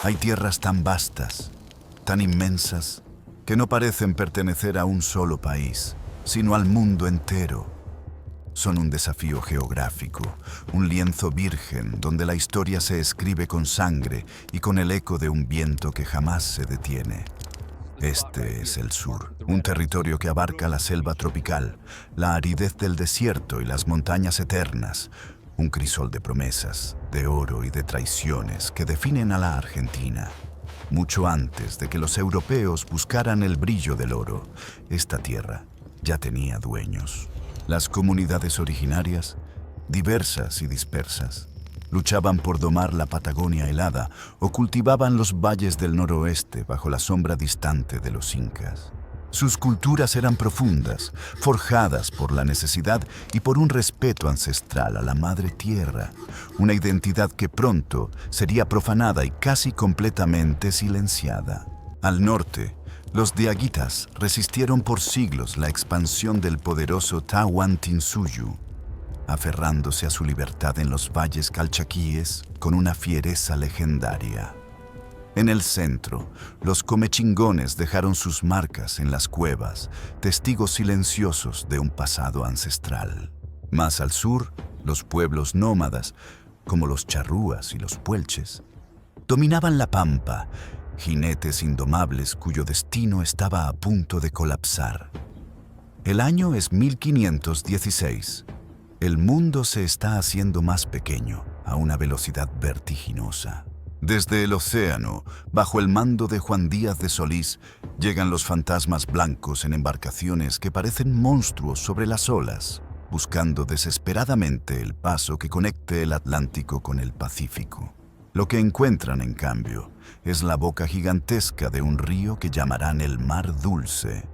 Hay tierras tan vastas, tan inmensas, que no parecen pertenecer a un solo país, sino al mundo entero. Son un desafío geográfico, un lienzo virgen donde la historia se escribe con sangre y con el eco de un viento que jamás se detiene. Este es el sur, un territorio que abarca la selva tropical, la aridez del desierto y las montañas eternas, un crisol de promesas, de oro y de traiciones que definen a la Argentina. Mucho antes de que los europeos buscaran el brillo del oro, esta tierra ya tenía dueños. Las comunidades originarias, diversas y dispersas, luchaban por domar la Patagonia helada o cultivaban los valles del noroeste bajo la sombra distante de los incas. Sus culturas eran profundas, forjadas por la necesidad y por un respeto ancestral a la madre tierra, una identidad que pronto sería profanada y casi completamente silenciada. Al norte, los diaguitas resistieron por siglos la expansión del poderoso Tahuantinsuyo, aferrándose a su libertad en los valles calchaquíes con una fiereza legendaria. En el centro, los comechingones dejaron sus marcas en las cuevas, testigos silenciosos de un pasado ancestral. Más al sur, los pueblos nómadas, como los charrúas y los puelches, dominaban la pampa, jinetes indomables cuyo destino estaba a punto de colapsar. El año es 1516. El mundo se está haciendo más pequeño, a una velocidad vertiginosa. Desde el océano, bajo el mando de Juan Díaz de Solís, llegan los fantasmas blancos en embarcaciones que parecen monstruos sobre las olas, buscando desesperadamente el paso que conecte el Atlántico con el Pacífico. Lo que encuentran, en cambio, es la boca gigantesca de un río que llamarán el Mar Dulce.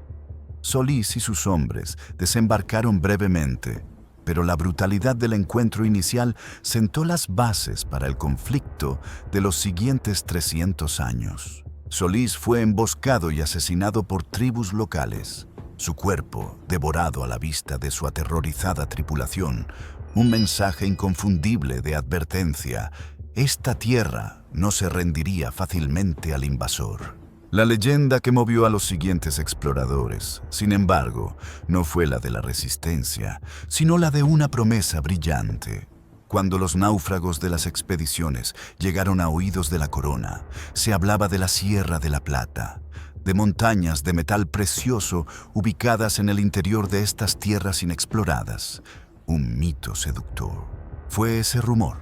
Solís y sus hombres desembarcaron brevemente, pero la brutalidad del encuentro inicial sentó las bases para el conflicto de los siguientes 300 años. Solís fue emboscado y asesinado por tribus locales, su cuerpo devorado a la vista de su aterrorizada tripulación, un mensaje inconfundible de advertencia: esta tierra no se rendiría fácilmente al invasor. La leyenda que movió a los siguientes exploradores, sin embargo, no fue la de la resistencia, sino la de una promesa brillante. Cuando los náufragos de las expediciones llegaron a oídos de la corona, se hablaba de la Sierra de la Plata, de montañas de metal precioso ubicadas en el interior de estas tierras inexploradas. Un mito seductor. Fue ese rumor,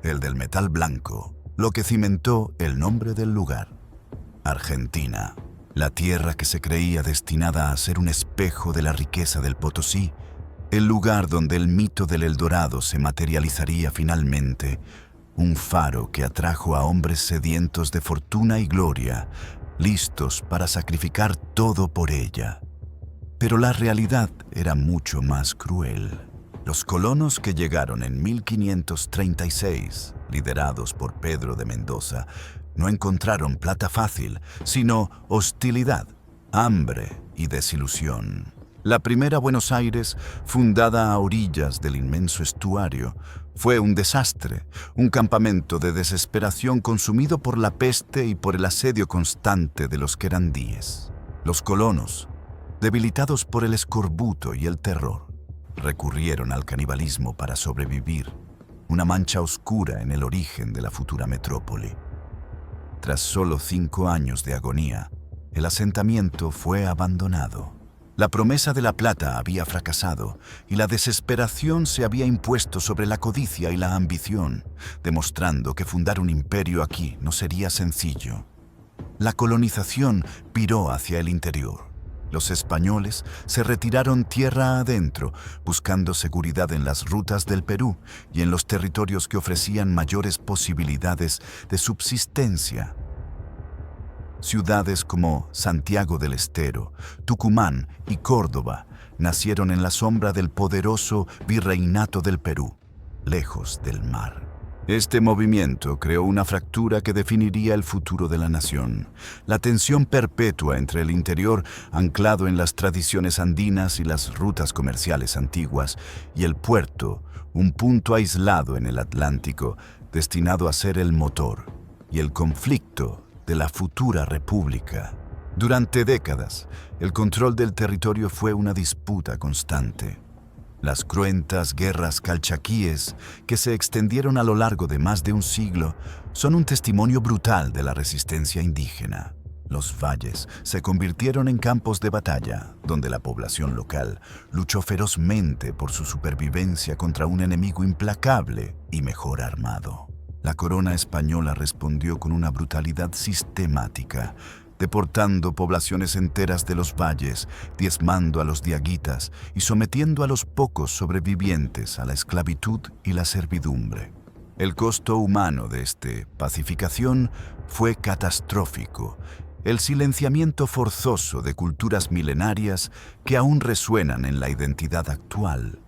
el del metal blanco, lo que cimentó el nombre del lugar. Argentina, la tierra que se creía destinada a ser un espejo de la riqueza del Potosí, el lugar donde el mito del Eldorado se materializaría finalmente, un faro que atrajo a hombres sedientos de fortuna y gloria, listos para sacrificar todo por ella. Pero la realidad era mucho más cruel. Los colonos que llegaron en 1536, liderados por Pedro de Mendoza, no encontraron plata fácil, sino hostilidad, hambre y desilusión. La primera Buenos Aires, fundada a orillas del inmenso estuario, fue un desastre, un campamento de desesperación consumido por la peste y por el asedio constante de los querandíes. Los colonos, debilitados por el escorbuto y el terror, recurrieron al canibalismo para sobrevivir, una mancha oscura en el origen de la futura metrópoli. Tras solo 5 años de agonía, el asentamiento fue abandonado. La promesa de la plata había fracasado y la desesperación se había impuesto sobre la codicia y la ambición, demostrando que fundar un imperio aquí no sería sencillo. La colonización viró hacia el interior. Los españoles se retiraron tierra adentro, buscando seguridad en las rutas del Perú y en los territorios que ofrecían mayores posibilidades de subsistencia. Ciudades como Santiago del Estero, Tucumán y Córdoba nacieron en la sombra del poderoso virreinato del Perú, lejos del mar. Este movimiento creó una fractura que definiría el futuro de la nación. La tensión perpetua entre el interior, anclado en las tradiciones andinas y las rutas comerciales antiguas, y el puerto, un punto aislado en el Atlántico, destinado a ser el motor y el conflicto de la futura república. Durante décadas, el control del territorio fue una disputa constante. Las cruentas guerras calchaquíes, que se extendieron a lo largo de más de un siglo, son un testimonio brutal de la resistencia indígena. Los valles se convirtieron en campos de batalla, donde la población local luchó ferozmente por su supervivencia contra un enemigo implacable y mejor armado. La corona española respondió con una brutalidad sistemática, deportando poblaciones enteras de los valles, diezmando a los diaguitas y sometiendo a los pocos sobrevivientes a la esclavitud y la servidumbre. El costo humano de esta pacificación fue catastrófico. El silenciamiento forzoso de culturas milenarias que aún resuenan en la identidad actual.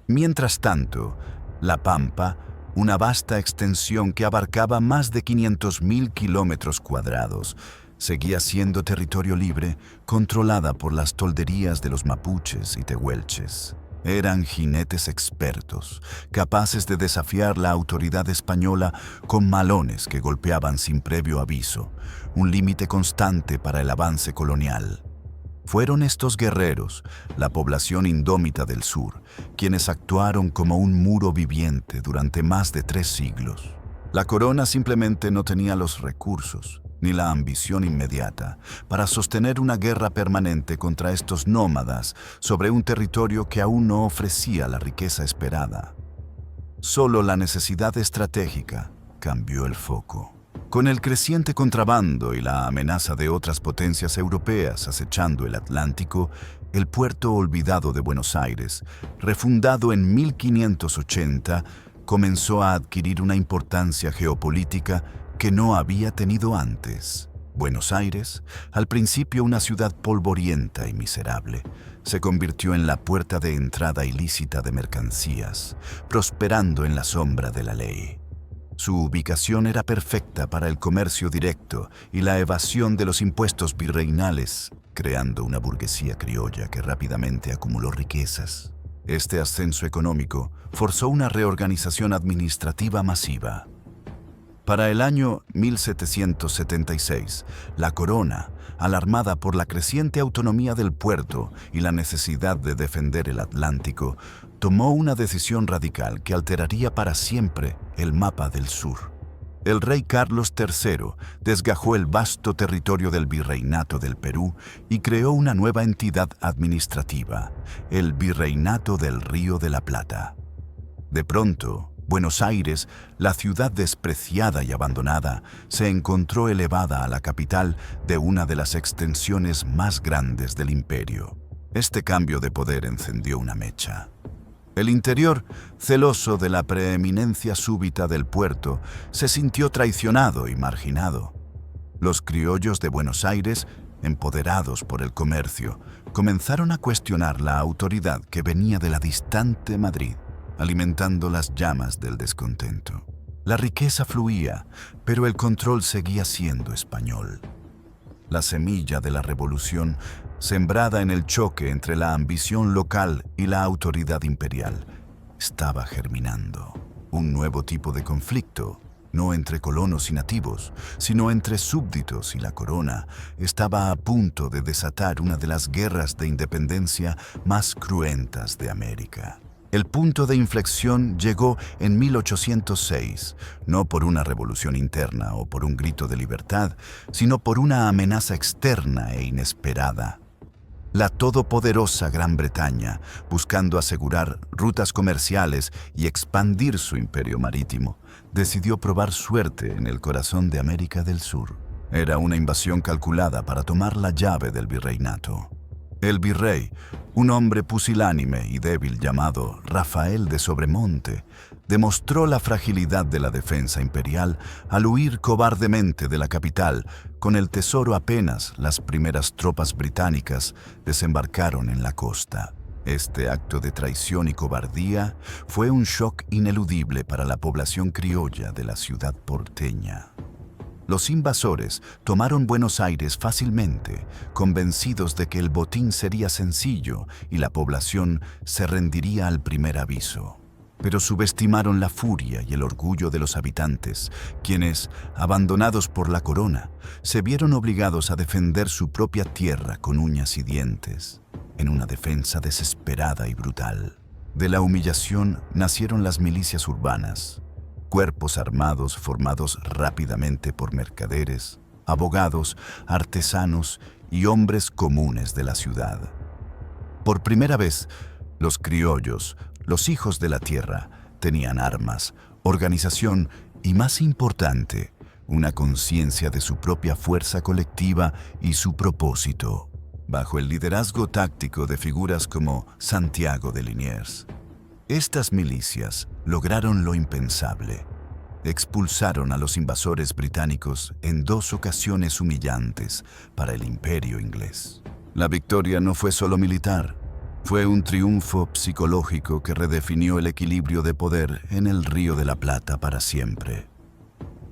Mientras tanto, La Pampa, una vasta extensión que abarcaba más de 500.000 kilómetros cuadrados, seguía siendo territorio libre, controlada por las tolderías de los mapuches y tehuelches. Eran jinetes expertos, capaces de desafiar la autoridad española con malones que golpeaban sin previo aviso, un límite constante para el avance colonial. Fueron estos guerreros, la población indómita del sur, quienes actuaron como un muro viviente durante más de 3 siglos. La corona simplemente no tenía los recursos, ni la ambición inmediata para sostener una guerra permanente contra estos nómadas sobre un territorio que aún no ofrecía la riqueza esperada. Solo la necesidad estratégica cambió el foco. Con el creciente contrabando y la amenaza de otras potencias europeas acechando el Atlántico, el puerto olvidado de Buenos Aires, refundado en 1580, comenzó a adquirir una importancia geopolítica que no había tenido antes. Buenos Aires, al principio una ciudad polvorienta y miserable, se convirtió en la puerta de entrada ilícita de mercancías, prosperando en la sombra de la ley. Su ubicación era perfecta para el comercio directo y la evasión de los impuestos virreinales, creando una burguesía criolla que rápidamente acumuló riquezas. Este ascenso económico forzó una reorganización administrativa masiva. Para el año 1776, la corona, alarmada por la creciente autonomía del puerto y la necesidad de defender el Atlántico, tomó una decisión radical que alteraría para siempre el mapa del sur. El rey Carlos III desgajó el vasto territorio del Virreinato del Perú y creó una nueva entidad administrativa, el Virreinato del Río de la Plata. De pronto, Buenos Aires, la ciudad despreciada y abandonada, se encontró elevada a la capital de una de las extensiones más grandes del imperio. Este cambio de poder encendió una mecha. El interior, celoso de la preeminencia súbita del puerto, se sintió traicionado y marginado. Los criollos de Buenos Aires, empoderados por el comercio, comenzaron a cuestionar la autoridad que venía de la distante Madrid, alimentando las llamas del descontento. La riqueza fluía, pero el control seguía siendo español. La semilla de la revolución, sembrada en el choque entre la ambición local y la autoridad imperial, estaba germinando. Un nuevo tipo de conflicto, no entre colonos y nativos, sino entre súbditos y la corona, estaba a punto de desatar una de las guerras de independencia más cruentas de América. El punto de inflexión llegó en 1806, no por una revolución interna o por un grito de libertad, sino por una amenaza externa e inesperada. La todopoderosa Gran Bretaña, buscando asegurar rutas comerciales y expandir su imperio marítimo, decidió probar suerte en el corazón de América del Sur. Era una invasión calculada para tomar la llave del virreinato. El virrey, un hombre pusilánime y débil llamado Rafael de Sobremonte, demostró la fragilidad de la defensa imperial al huir cobardemente de la capital. Con el tesoro apenas, las primeras tropas británicas desembarcaron en la costa. Este acto de traición y cobardía fue un shock ineludible para la población criolla de la ciudad porteña. Los invasores tomaron Buenos Aires fácilmente, convencidos de que el botín sería sencillo y la población se rendiría al primer aviso. pero subestimaron la furia y el orgullo de los habitantes, quienes, abandonados por la corona, se vieron obligados a defender su propia tierra con uñas y dientes, en una defensa desesperada y brutal. De la humillación nacieron las milicias urbanas, cuerpos armados formados rápidamente por mercaderes, abogados, artesanos y hombres comunes de la ciudad. Por primera vez, los criollos, los hijos de la tierra, tenían armas, organización y, más importante, una conciencia de su propia fuerza colectiva y su propósito, bajo el liderazgo táctico de figuras como Santiago de Liniers. Estas milicias lograron lo impensable. Expulsaron a los invasores británicos en 2 ocasiones humillantes para el imperio inglés. La victoria no fue solo militar, fue un triunfo psicológico que redefinió el equilibrio de poder en el Río de la Plata para siempre.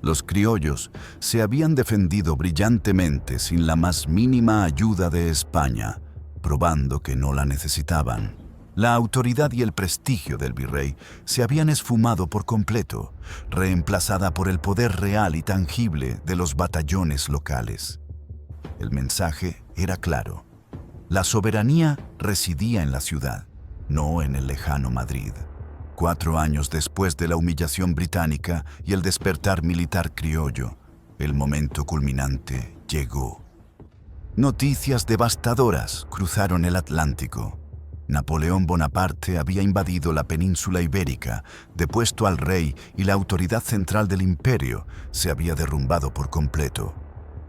Los criollos se habían defendido brillantemente sin la más mínima ayuda de España, probando que no la necesitaban. La autoridad y el prestigio del virrey se habían esfumado por completo, reemplazada por el poder real y tangible de los batallones locales. El mensaje era claro. La soberanía residía en la ciudad, no en el lejano Madrid. 4 años después de la humillación británica y el despertar militar criollo, el momento culminante llegó. Noticias devastadoras cruzaron el Atlántico. Napoleón Bonaparte había invadido la península ibérica, depuesto al rey y la autoridad central del imperio se había derrumbado por completo.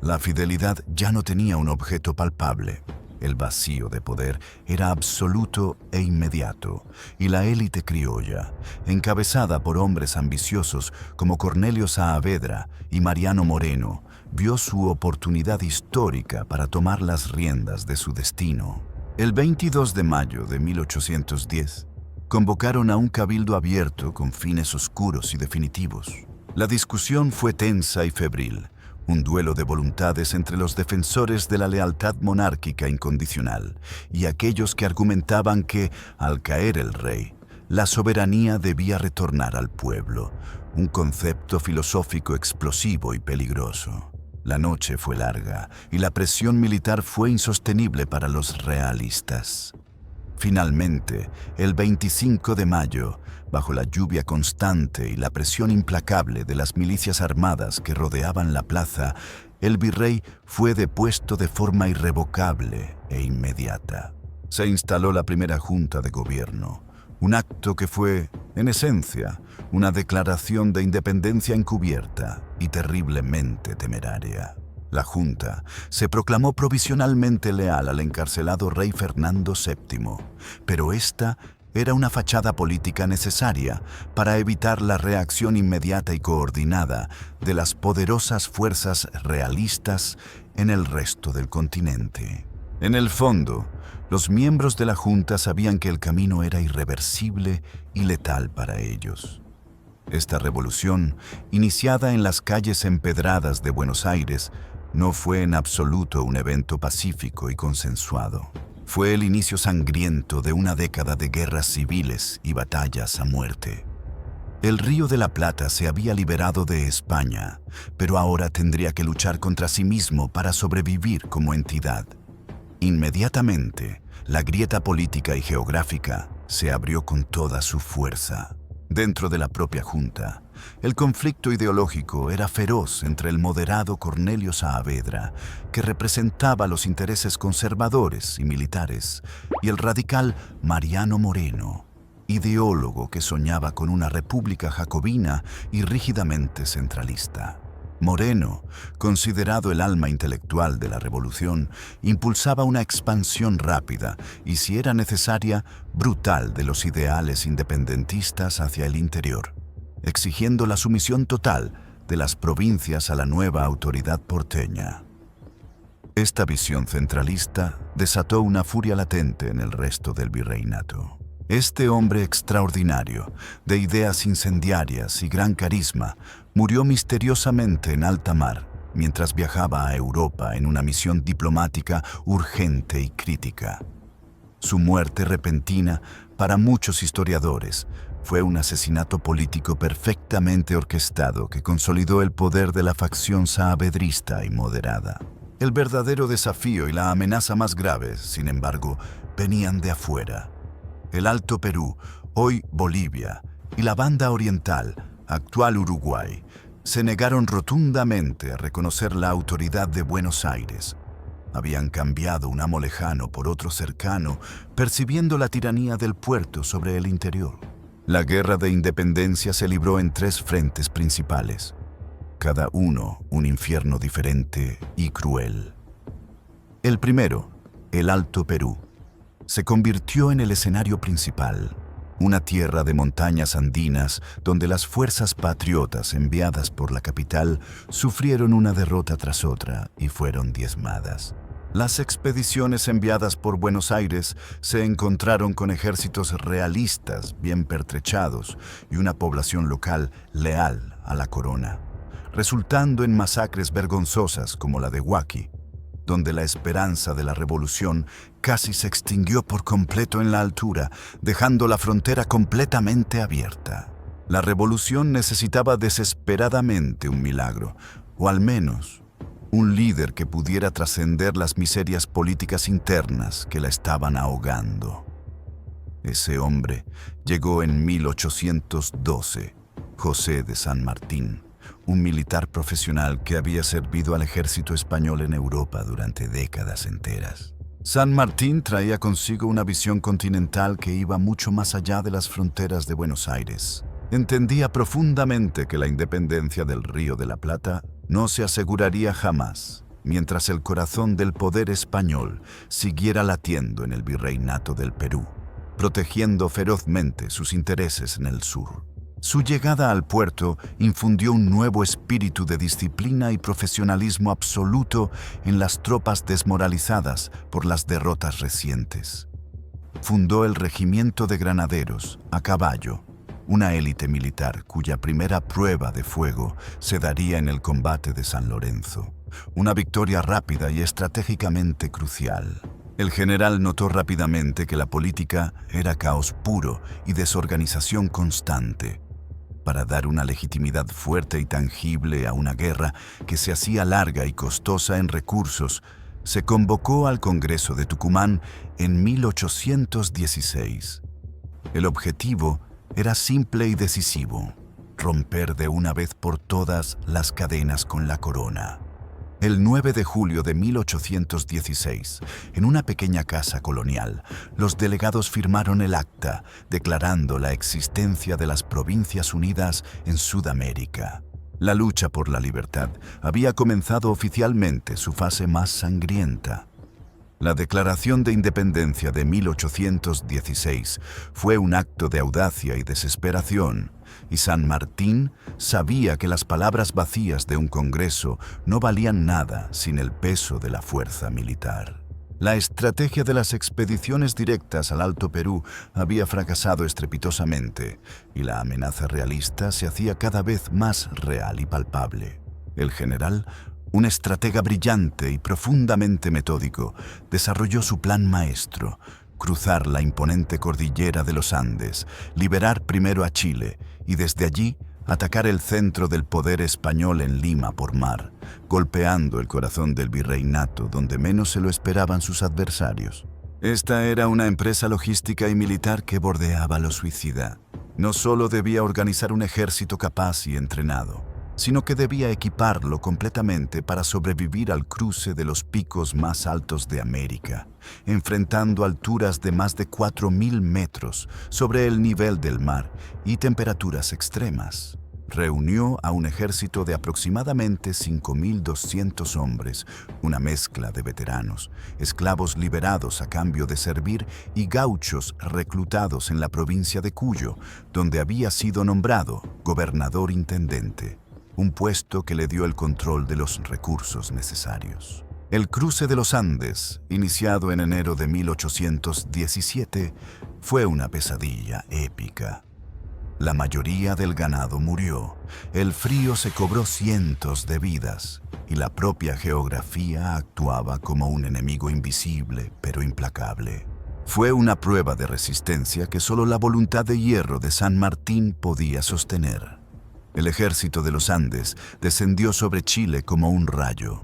La fidelidad ya no tenía un objeto palpable. El vacío de poder era absoluto e inmediato, y la élite criolla, encabezada por hombres ambiciosos como Cornelio Saavedra y Mariano Moreno, vio su oportunidad histórica para tomar las riendas de su destino. El 22 de mayo de 1810, convocaron a un cabildo abierto con fines oscuros y definitivos. La discusión fue tensa y febril, un duelo de voluntades entre los defensores de la lealtad monárquica incondicional y aquellos que argumentaban que, al caer el rey, la soberanía debía retornar al pueblo, un concepto filosófico explosivo y peligroso. La noche fue larga y la presión militar fue insostenible para los realistas. Finalmente, el 25 de mayo, bajo la lluvia constante y la presión implacable de las milicias armadas que rodeaban la plaza, el virrey fue depuesto de forma irrevocable e inmediata. Se instaló la primera junta de gobierno, un acto que fue, en esencia, una declaración de independencia encubierta y terriblemente temeraria. La Junta se proclamó provisionalmente leal al encarcelado rey Fernando VII, pero esta era una fachada política necesaria para evitar la reacción inmediata y coordinada de las poderosas fuerzas realistas en el resto del continente. En el fondo, los miembros de la Junta sabían que el camino era irreversible y letal para ellos. Esta revolución, iniciada en las calles empedradas de Buenos Aires, no fue en absoluto un evento pacífico y consensuado. Fue el inicio sangriento de una década de guerras civiles y batallas a muerte. El Río de la Plata se había liberado de España, pero ahora tendría que luchar contra sí mismo para sobrevivir como entidad. Inmediatamente, la grieta política y geográfica se abrió con toda su fuerza. Dentro de la propia Junta, el conflicto ideológico era feroz entre el moderado Cornelio Saavedra, que representaba los intereses conservadores y militares, y el radical Mariano Moreno, ideólogo que soñaba con una república jacobina y rígidamente centralista. Moreno, considerado el alma intelectual de la revolución, impulsaba una expansión rápida y, si era necesaria, brutal de los ideales independentistas hacia el interior, exigiendo la sumisión total de las provincias a la nueva autoridad porteña. Esta visión centralista desató una furia latente en el resto del virreinato. Este hombre extraordinario, de ideas incendiarias y gran carisma, murió misteriosamente en alta mar mientras viajaba a Europa en una misión diplomática urgente y crítica. Su muerte repentina, para muchos historiadores, Fue un asesinato político perfectamente orquestado que consolidó el poder de la facción saavedrista y moderada. El verdadero desafío y la amenaza más grave, sin embargo, venían de afuera. El Alto Perú, hoy Bolivia, y la Banda Oriental, actual Uruguay, se negaron rotundamente a reconocer la autoridad de Buenos Aires. Habían cambiado un amo lejano por otro cercano, percibiendo la tiranía del puerto sobre el interior. La guerra de independencia se libró en 3 frentes principales, cada uno un infierno diferente y cruel. El primero, el Alto Perú, se convirtió en el escenario principal, una tierra de montañas andinas donde las fuerzas patriotas enviadas por la capital sufrieron una derrota tras otra y fueron diezmadas. Las expediciones enviadas por Buenos Aires se encontraron con ejércitos realistas bien pertrechados y una población local leal a la corona, resultando en masacres vergonzosas como la de Huaki, donde la esperanza de la revolución casi se extinguió por completo en la altura, dejando la frontera completamente abierta. La revolución necesitaba desesperadamente un milagro, o al menos un líder que pudiera trascender las miserias políticas internas que la estaban ahogando. Ese hombre llegó en 1812, José de San Martín, un militar profesional que había servido al ejército español en Europa durante décadas enteras. San Martín traía consigo una visión continental que iba mucho más allá de las fronteras de Buenos Aires. Entendía profundamente que la independencia del Río de la Plata no se aseguraría jamás, mientras el corazón del poder español siguiera latiendo en el virreinato del Perú, protegiendo ferozmente sus intereses en el sur. Su llegada al puerto infundió un nuevo espíritu de disciplina y profesionalismo absoluto en las tropas desmoralizadas por las derrotas recientes. Fundó el Regimiento de Granaderos, a caballo, una élite militar cuya primera prueba de fuego se daría en el combate de San Lorenzo, una victoria rápida y estratégicamente crucial. El general notó rápidamente que la política era caos puro y desorganización constante. Para dar una legitimidad fuerte y tangible a una guerra que se hacía larga y costosa en recursos, se convocó al Congreso de Tucumán en 1816. El objetivo era simple y decisivo: romper de una vez por todas las cadenas con la corona. El 9 de julio de 1816, en una pequeña casa colonial, los delegados firmaron el acta declarando la existencia de las Provincias Unidas en Sudamérica. La lucha por la libertad había comenzado oficialmente su fase más sangrienta. La Declaración de Independencia de 1816 fue un acto de audacia y desesperación, y San Martín sabía que las palabras vacías de un congreso no valían nada sin el peso de la fuerza militar. La estrategia de las expediciones directas al Alto Perú había fracasado estrepitosamente, y la amenaza realista se hacía cada vez más real y palpable. El general, un estratega brillante y profundamente metódico, desarrolló su plan maestro: cruzar la imponente cordillera de los Andes, liberar primero a Chile y desde allí atacar el centro del poder español en Lima por mar, golpeando el corazón del virreinato donde menos se lo esperaban sus adversarios. Esta era una empresa logística y militar que bordeaba lo suicida. No solo debía organizar un ejército capaz y entrenado, sino que debía equiparlo completamente para sobrevivir al cruce de los picos más altos de América, enfrentando alturas de más de 4.000 metros sobre el nivel del mar y temperaturas extremas. Reunió a un ejército de aproximadamente 5.200 hombres, una mezcla de veteranos, esclavos liberados a cambio de servir y gauchos reclutados en la provincia de Cuyo, donde había sido nombrado gobernador intendente, un puesto que le dio el control de los recursos necesarios. El cruce de los Andes, iniciado en enero de 1817, fue una pesadilla épica. La mayoría del ganado murió, el frío se cobró cientos de vidas y la propia geografía actuaba como un enemigo invisible pero implacable. Fue una prueba de resistencia que solo la voluntad de hierro de San Martín podía sostener. El ejército de los Andes descendió sobre Chile como un rayo.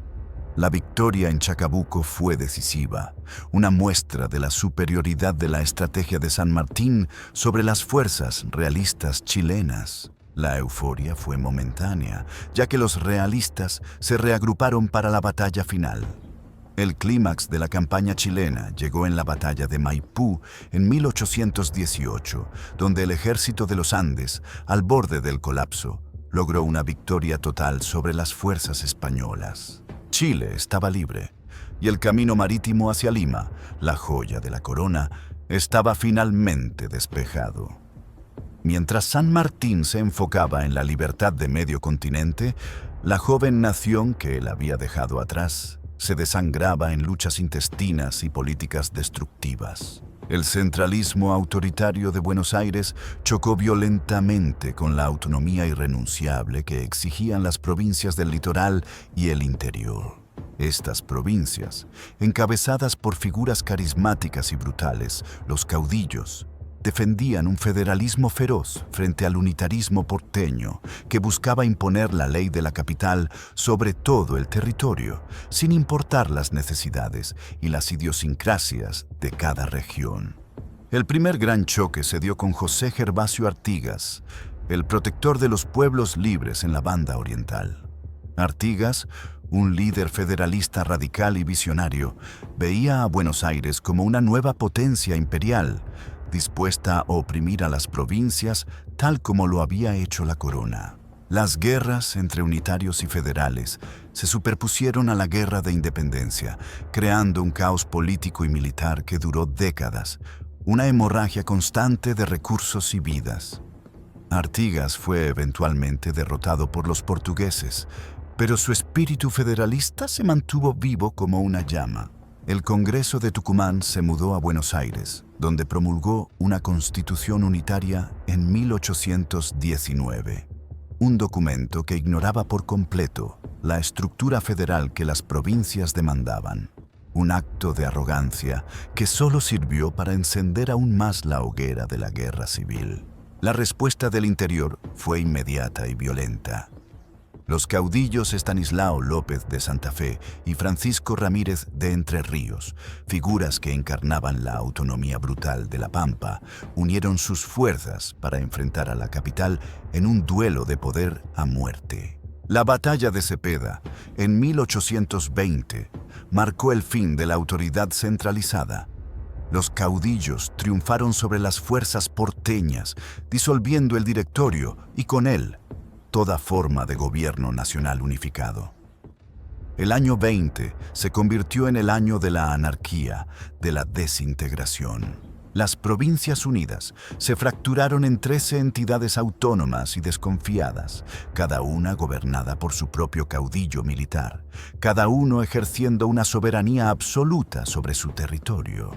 La victoria en Chacabuco fue decisiva, una muestra de la superioridad de la estrategia de San Martín sobre las fuerzas realistas chilenas. La euforia fue momentánea, ya que los realistas se reagruparon para la batalla final. El clímax de la campaña chilena llegó en la batalla de Maipú en 1818, donde el ejército de los Andes, al borde del colapso, logró una victoria total sobre las fuerzas españolas. Chile estaba libre, y el camino marítimo hacia Lima, la joya de la corona, estaba finalmente despejado. Mientras San Martín se enfocaba en la libertad de medio continente, la joven nación que él había dejado atrás se desangraba en luchas intestinas y políticas destructivas. El centralismo autoritario de Buenos Aires chocó violentamente con la autonomía irrenunciable que exigían las provincias del litoral y el interior. Estas provincias, encabezadas por figuras carismáticas y brutales, los caudillos, defendían un federalismo feroz frente al unitarismo porteño que buscaba imponer la ley de la capital sobre todo el territorio, sin importar las necesidades y las idiosincrasias de cada región. El primer gran choque se dio con José Gervasio Artigas, el protector de los pueblos libres en la Banda Oriental. Artigas, un líder federalista radical y visionario, veía a Buenos Aires como una nueva potencia imperial, dispuesta a oprimir a las provincias tal como lo había hecho la corona. Las guerras entre unitarios y federales se superpusieron a la guerra de independencia, creando un caos político y militar que duró décadas, una hemorragia constante de recursos y vidas. Artigas fue eventualmente derrotado por los portugueses, pero su espíritu federalista se mantuvo vivo como una llama. El Congreso de Tucumán se mudó a Buenos Aires, donde promulgó una constitución unitaria en 1819, un documento que ignoraba por completo la estructura federal que las provincias demandaban, un acto de arrogancia que solo sirvió para encender aún más la hoguera de la guerra civil. La respuesta del interior fue inmediata y violenta. Los caudillos Estanislao López de Santa Fe y Francisco Ramírez de Entre Ríos, figuras que encarnaban la autonomía brutal de la Pampa, unieron sus fuerzas para enfrentar a la capital en un duelo de poder a muerte. La batalla de Cepeda, en 1820, marcó el fin de la autoridad centralizada. Los caudillos triunfaron sobre las fuerzas porteñas, disolviendo el directorio y con él toda forma de gobierno nacional unificado. El año 20 se convirtió en el año de la anarquía, de la desintegración. Las Provincias Unidas se fracturaron en 13 entidades autónomas y desconfiadas, cada una gobernada por su propio caudillo militar, cada uno ejerciendo una soberanía absoluta sobre su territorio.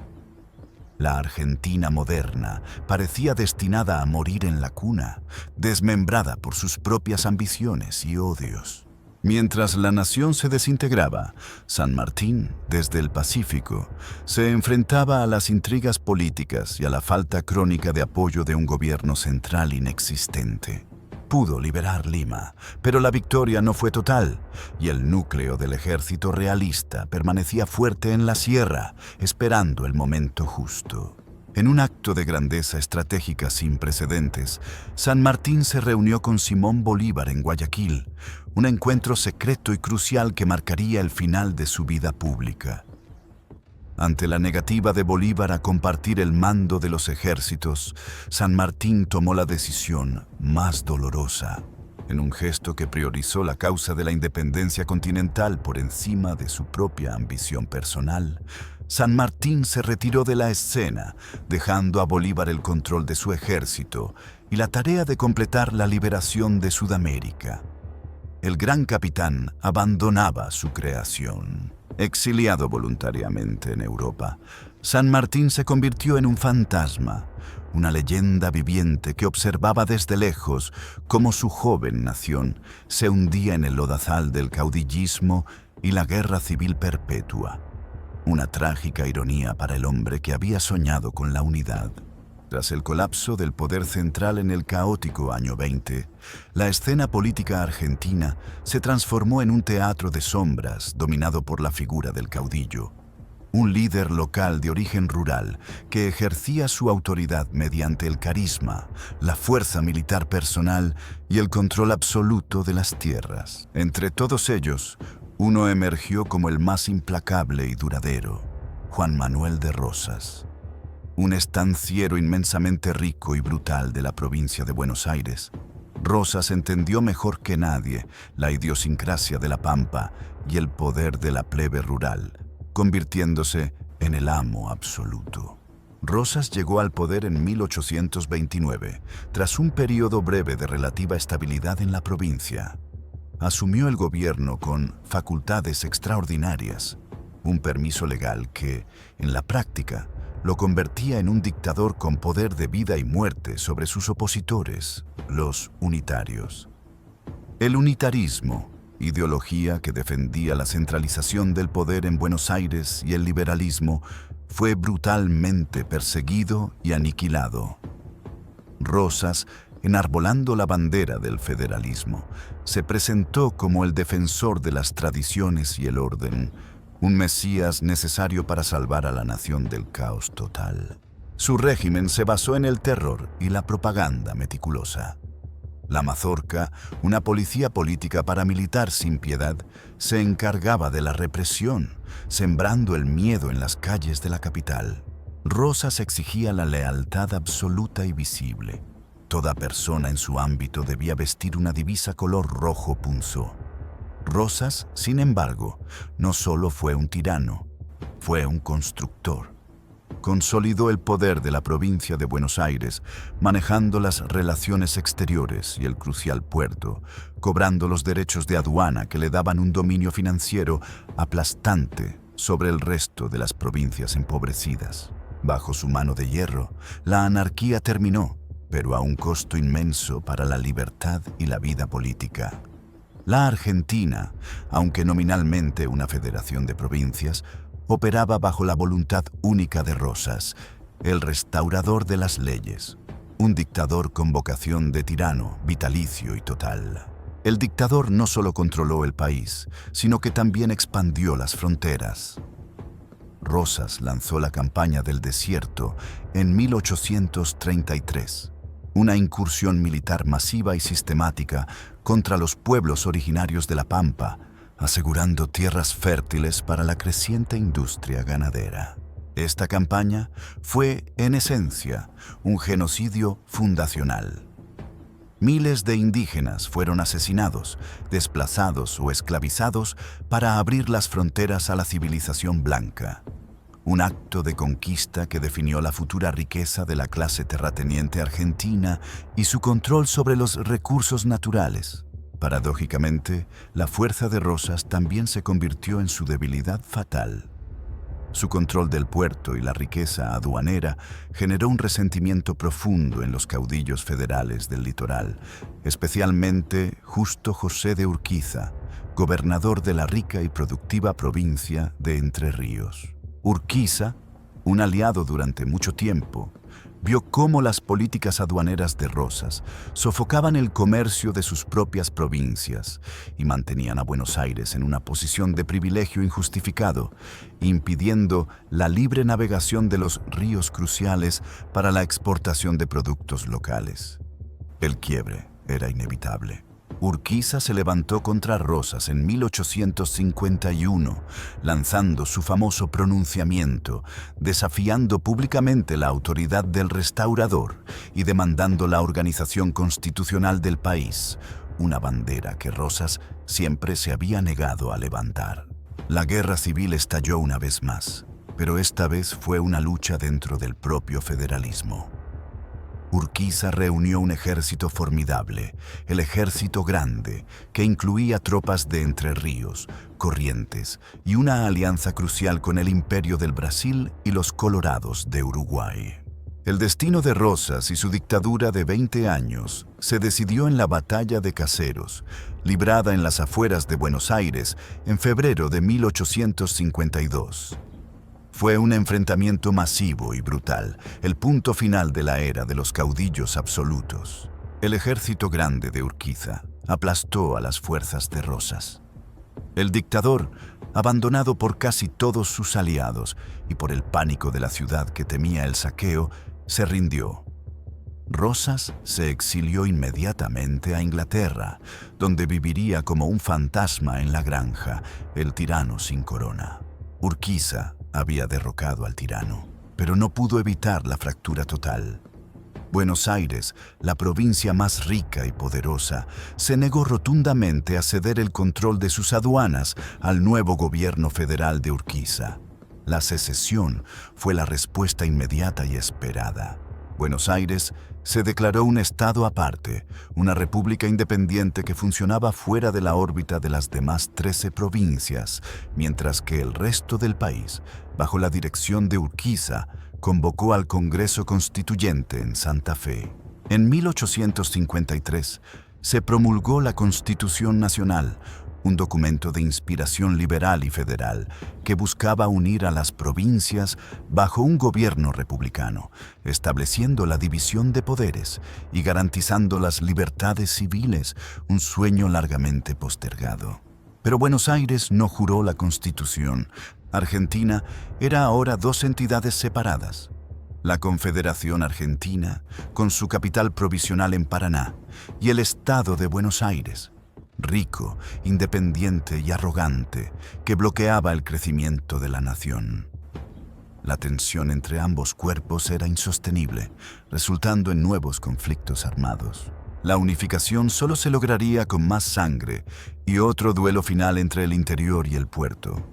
La Argentina moderna parecía destinada a morir en la cuna, desmembrada por sus propias ambiciones y odios. Mientras la nación se desintegraba, San Martín, desde el Pacífico, se enfrentaba a las intrigas políticas y a la falta crónica de apoyo de un gobierno central inexistente. Pudo liberar Lima, pero la victoria no fue total, y el núcleo del ejército realista permanecía fuerte en la sierra, esperando el momento justo. En un acto de grandeza estratégica sin precedentes, San Martín se reunió con Simón Bolívar en Guayaquil, un encuentro secreto y crucial que marcaría el final de su vida pública. Ante la negativa de Bolívar a compartir el mando de los ejércitos, San Martín tomó la decisión más dolorosa, en un gesto que priorizó la causa de la independencia continental por encima de su propia ambición personal. San Martín se retiró de la escena, dejando a Bolívar el control de su ejército y la tarea de completar la liberación de Sudamérica. El gran capitán abandonaba su creación. Exiliado voluntariamente en Europa, San Martín se convirtió en un fantasma, una leyenda viviente que observaba desde lejos cómo su joven nación se hundía en el lodazal del caudillismo y la guerra civil perpetua. Una trágica ironía para el hombre que había soñado con la unidad. Tras el colapso del poder central en el caótico año 20, la escena política argentina se transformó en un teatro de sombras dominado por la figura del caudillo, un líder local de origen rural que ejercía su autoridad mediante el carisma, la fuerza militar personal y el control absoluto de las tierras. Entre todos ellos, uno emergió como el más implacable y duradero: Juan Manuel de Rosas. Un estanciero inmensamente rico y brutal de la provincia de Buenos Aires, Rosas entendió mejor que nadie la idiosincrasia de la Pampa y el poder de la plebe rural, convirtiéndose en el amo absoluto. Rosas llegó al poder en 1829, tras un periodo breve de relativa estabilidad en la provincia. Asumió el gobierno con facultades extraordinarias, un permiso legal que, en la práctica, lo convertía en un dictador con poder de vida y muerte sobre sus opositores, los unitarios. El unitarismo, ideología que defendía la centralización del poder en Buenos Aires y el liberalismo, fue brutalmente perseguido y aniquilado. Rosas, enarbolando la bandera del federalismo, se presentó como el defensor de las tradiciones y el orden, un mesías necesario para salvar a la nación del caos total. Su régimen se basó en el terror y la propaganda meticulosa. La Mazorca, una policía política paramilitar sin piedad, se encargaba de la represión, sembrando el miedo en las calles de la capital. Rosas exigía la lealtad absoluta y visible. Toda persona en su ámbito debía vestir una divisa color rojo punzó. Rosas, sin embargo, no solo fue un tirano, fue un constructor. Consolidó el poder de la provincia de Buenos Aires, manejando las relaciones exteriores y el crucial puerto, cobrando los derechos de aduana que le daban un dominio financiero aplastante sobre el resto de las provincias empobrecidas. Bajo su mano de hierro, la anarquía terminó, pero a un costo inmenso para la libertad y la vida política. La Argentina, aunque nominalmente una federación de provincias, operaba bajo la voluntad única de Rosas, el restaurador de las leyes, un dictador con vocación de tirano, vitalicio y total. El dictador no solo controló el país, sino que también expandió las fronteras. Rosas lanzó la campaña del desierto en 1833, una incursión militar masiva y sistemática contra los pueblos originarios de la Pampa, asegurando tierras fértiles para la creciente industria ganadera. Esta campaña fue, en esencia, un genocidio fundacional. Miles de indígenas fueron asesinados, desplazados o esclavizados para abrir las fronteras a la civilización blanca. Un acto de conquista que definió la futura riqueza de la clase terrateniente argentina y su control sobre los recursos naturales. Paradójicamente, la fuerza de Rosas también se convirtió en su debilidad fatal. Su control del puerto y la riqueza aduanera generó un resentimiento profundo en los caudillos federales del litoral, especialmente Justo José de Urquiza, gobernador de la rica y productiva provincia de Entre Ríos. Urquiza, un aliado durante mucho tiempo, vio cómo las políticas aduaneras de Rosas sofocaban el comercio de sus propias provincias y mantenían a Buenos Aires en una posición de privilegio injustificado, impidiendo la libre navegación de los ríos cruciales para la exportación de productos locales. El quiebre era inevitable. Urquiza se levantó contra Rosas en 1851, lanzando su famoso pronunciamiento, desafiando públicamente la autoridad del restaurador y demandando la organización constitucional del país, una bandera que Rosas siempre se había negado a levantar. La guerra civil estalló una vez más, pero esta vez fue una lucha dentro del propio federalismo. Urquiza reunió un ejército formidable, el Ejército Grande, que incluía tropas de Entre Ríos, Corrientes y una alianza crucial con el Imperio del Brasil y los Colorados de Uruguay. El destino de Rosas y su dictadura de 20 años se decidió en la Batalla de Caseros, librada en las afueras de Buenos Aires en febrero de 1852. Fue un enfrentamiento masivo y brutal, el punto final de la era de los caudillos absolutos. El ejército grande de Urquiza aplastó a las fuerzas de Rosas. El dictador, abandonado por casi todos sus aliados y por el pánico de la ciudad que temía el saqueo, se rindió. Rosas se exilió inmediatamente a Inglaterra, donde viviría como un fantasma en la granja, el tirano sin corona. Urquiza había derrocado al tirano, pero no pudo evitar la fractura total. Buenos Aires, la provincia más rica y poderosa, se negó rotundamente a ceder el control de sus aduanas al nuevo gobierno federal de Urquiza. La secesión fue la respuesta inmediata y esperada. Buenos Aires se declaró un estado aparte, una república independiente que funcionaba fuera de la órbita de las demás 13 provincias, mientras que el resto del país, bajo la dirección de Urquiza, convocó al Congreso Constituyente en Santa Fe. En 1853 se promulgó la Constitución Nacional, un documento de inspiración liberal y federal que buscaba unir a las provincias bajo un gobierno republicano, estableciendo la división de poderes y garantizando las libertades civiles, un sueño largamente postergado. Pero Buenos Aires no juró la Constitución. Argentina era ahora dos entidades separadas. La Confederación Argentina, con su capital provisional en Paraná, y el Estado de Buenos Aires, rico, independiente y arrogante, que bloqueaba el crecimiento de la nación. La tensión entre ambos cuerpos era insostenible, resultando en nuevos conflictos armados. La unificación solo se lograría con más sangre y otro duelo final entre el interior y el puerto.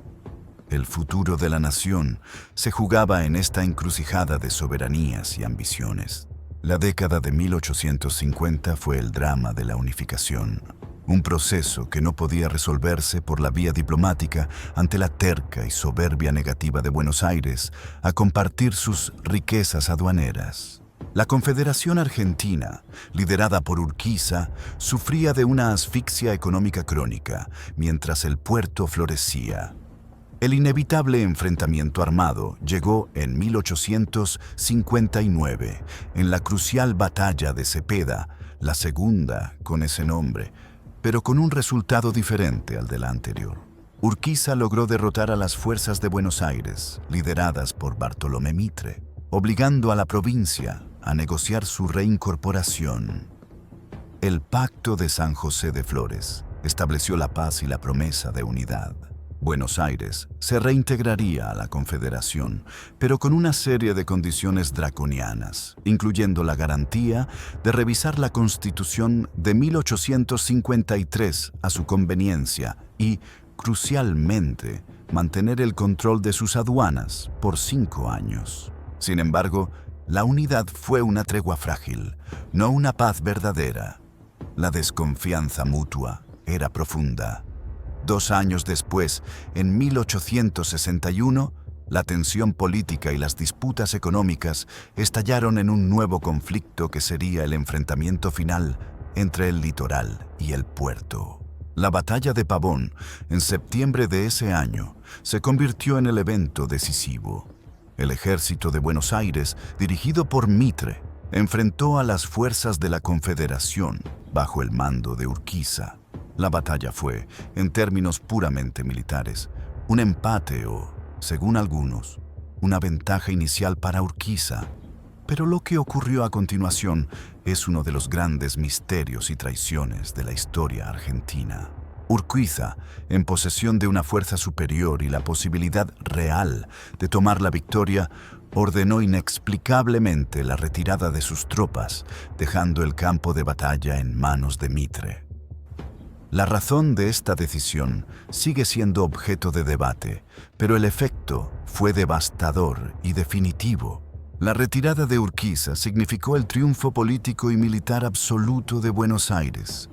El futuro de la nación se jugaba en esta encrucijada de soberanías y ambiciones. La década de 1850 fue el drama de la unificación, un proceso que no podía resolverse por la vía diplomática ante la terca y soberbia negativa de Buenos Aires a compartir sus riquezas aduaneras. La Confederación Argentina, liderada por Urquiza, sufría de una asfixia económica crónica, mientras el puerto florecía. El inevitable enfrentamiento armado llegó en 1859, en la crucial batalla de Cepeda, la segunda con ese nombre, pero con un resultado diferente al de la anterior. Urquiza logró derrotar a las fuerzas de Buenos Aires, lideradas por Bartolomé Mitre, obligando a la provincia a negociar su reincorporación. El Pacto de San José de Flores estableció la paz y la promesa de unidad. Buenos Aires se reintegraría a la Confederación, pero con una serie de condiciones draconianas, incluyendo la garantía de revisar la Constitución de 1853 a su conveniencia y, crucialmente, mantener el control de sus aduanas por 5 años. Sin embargo, la unidad fue una tregua frágil, no una paz verdadera. La desconfianza mutua era profunda. 2 años después, en 1861, la tensión política y las disputas económicas estallaron en un nuevo conflicto que sería el enfrentamiento final entre el litoral y el puerto. La batalla de Pavón, en septiembre de ese año, se convirtió en el evento decisivo. El ejército de Buenos Aires, dirigido por Mitre, enfrentó a las fuerzas de la Confederación bajo el mando de Urquiza. La batalla fue, en términos puramente militares, un empate o, según algunos, una ventaja inicial para Urquiza. Pero lo que ocurrió a continuación es uno de los grandes misterios y traiciones de la historia argentina. Urquiza, en posesión de una fuerza superior y la posibilidad real de tomar la victoria, ordenó inexplicablemente la retirada de sus tropas, dejando el campo de batalla en manos de Mitre. La razón de esta decisión sigue siendo objeto de debate, pero el efecto fue devastador y definitivo. La retirada de Urquiza significó el triunfo político y militar absoluto de Buenos Aires.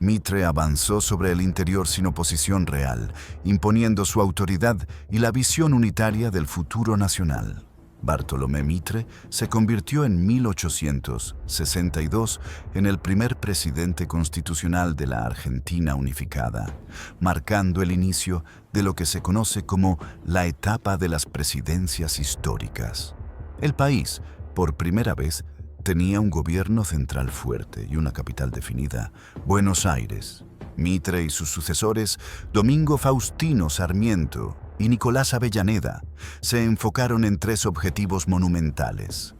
Mitre avanzó sobre el interior sin oposición real, imponiendo su autoridad y la visión unitaria del futuro nacional. Bartolomé Mitre se convirtió en 1862 en el primer presidente constitucional de la Argentina unificada, marcando el inicio de lo que se conoce como la etapa de las presidencias históricas. El país, por primera vez, tenía un gobierno central fuerte y una capital definida, Buenos Aires. Mitre y sus sucesores, Domingo Faustino Sarmiento y Nicolás Avellaneda, se enfocaron en tres objetivos monumentales: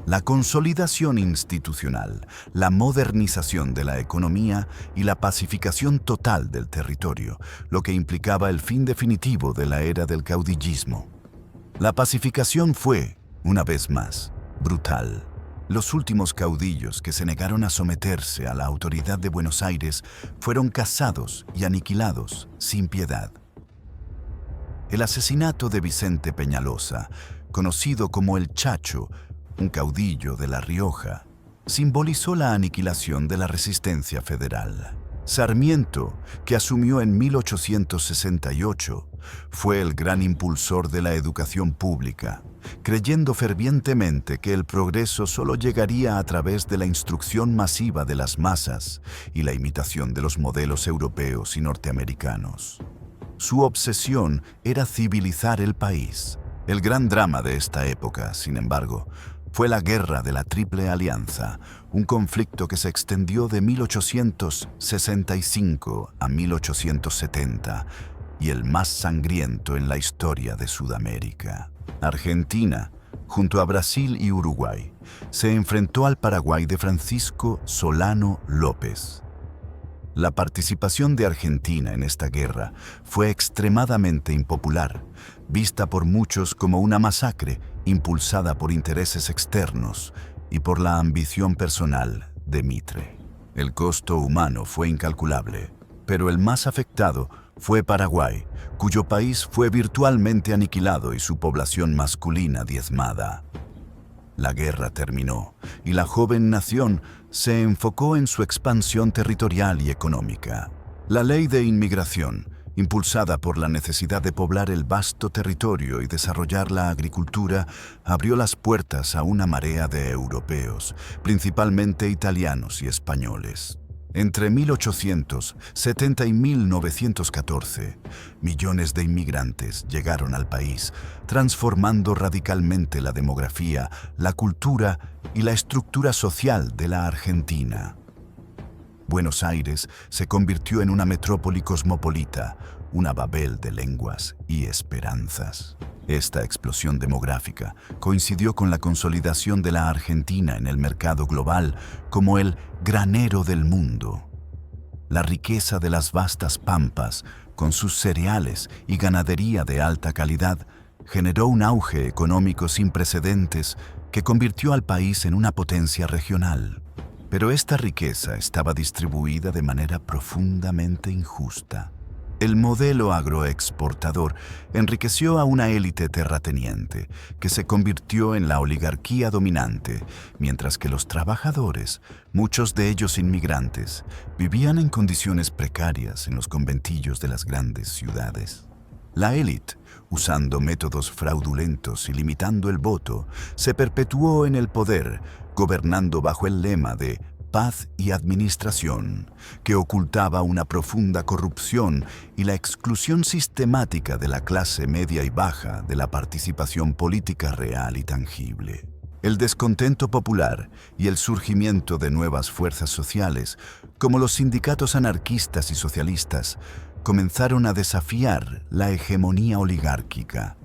la consolidación institucional, la modernización de la economía y la pacificación total del territorio, lo que implicaba el fin definitivo de la era del caudillismo. La pacificación fue, una vez más, brutal. Los últimos caudillos que se negaron a someterse a la autoridad de Buenos Aires fueron cazados y aniquilados sin piedad. El asesinato de Vicente Peñalosa, conocido como el Chacho, un caudillo de La Rioja, simbolizó la aniquilación de la resistencia federal. Sarmiento, que asumió en 1868, fue el gran impulsor de la educación pública, creyendo fervientemente que el progreso solo llegaría a través de la instrucción masiva de las masas y la imitación de los modelos europeos y norteamericanos. Su obsesión era civilizar el país. El gran drama de esta época, sin embargo, fue la Guerra de la Triple Alianza, un conflicto que se extendió de 1865 a 1870 y el más sangriento en la historia de Sudamérica. Argentina, junto a Brasil y Uruguay, se enfrentó al Paraguay de Francisco Solano López. La participación de Argentina en esta guerra fue extremadamente impopular, vista por muchos como una masacre impulsada por intereses externos y por la ambición personal de Mitre. El costo humano fue incalculable, pero el más afectado fue Paraguay, cuyo país fue virtualmente aniquilado y su población masculina diezmada. La guerra terminó y la joven nación se enfocó en su expansión territorial y económica. La ley de inmigración, impulsada por la necesidad de poblar el vasto territorio y desarrollar la agricultura, abrió las puertas a una marea de europeos, principalmente italianos y españoles. Entre 1870 y 1914, millones de inmigrantes llegaron al país, transformando radicalmente la demografía, la cultura y la estructura social de la Argentina. Buenos Aires se convirtió en una metrópoli cosmopolita, una Babel de lenguas y esperanzas. Esta explosión demográfica coincidió con la consolidación de la Argentina en el mercado global como el granero del mundo. La riqueza de las vastas pampas, con sus cereales y ganadería de alta calidad, generó un auge económico sin precedentes que convirtió al país en una potencia regional. Pero esta riqueza estaba distribuida de manera profundamente injusta. El modelo agroexportador enriqueció a una élite terrateniente que se convirtió en la oligarquía dominante, mientras que los trabajadores, muchos de ellos inmigrantes, vivían en condiciones precarias en los conventillos de las grandes ciudades. La élite, usando métodos fraudulentos y limitando el voto, se perpetuó en el poder, gobernando bajo el lema de paz y administración, que ocultaba una profunda corrupción y la exclusión sistemática de la clase media y baja de la participación política real y tangible. El descontento popular y el surgimiento de nuevas fuerzas sociales, como los sindicatos anarquistas y socialistas, comenzaron a desafiar la hegemonía oligárquica.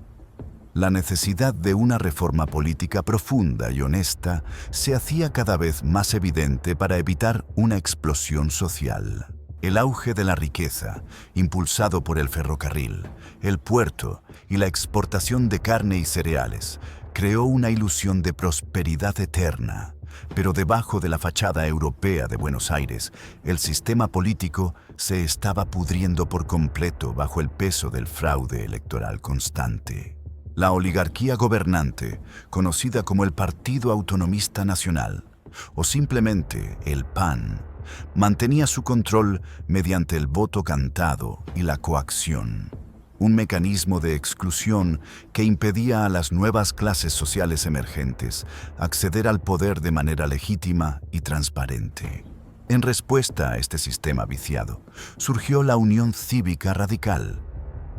La necesidad de una reforma política profunda y honesta se hacía cada vez más evidente para evitar una explosión social. El auge de la riqueza, impulsado por el ferrocarril, el puerto y la exportación de carne y cereales, creó una ilusión de prosperidad eterna. Pero debajo de la fachada europea de Buenos Aires, el sistema político se estaba pudriendo por completo bajo el peso del fraude electoral constante. La oligarquía gobernante, conocida como el Partido Autonomista Nacional, o simplemente el PAN, mantenía su control mediante el voto cantado y la coacción. un mecanismo de exclusión que impedía a las nuevas clases sociales emergentes acceder al poder de manera legítima y transparente. En respuesta a este sistema viciado, surgió la Unión Cívica Radical.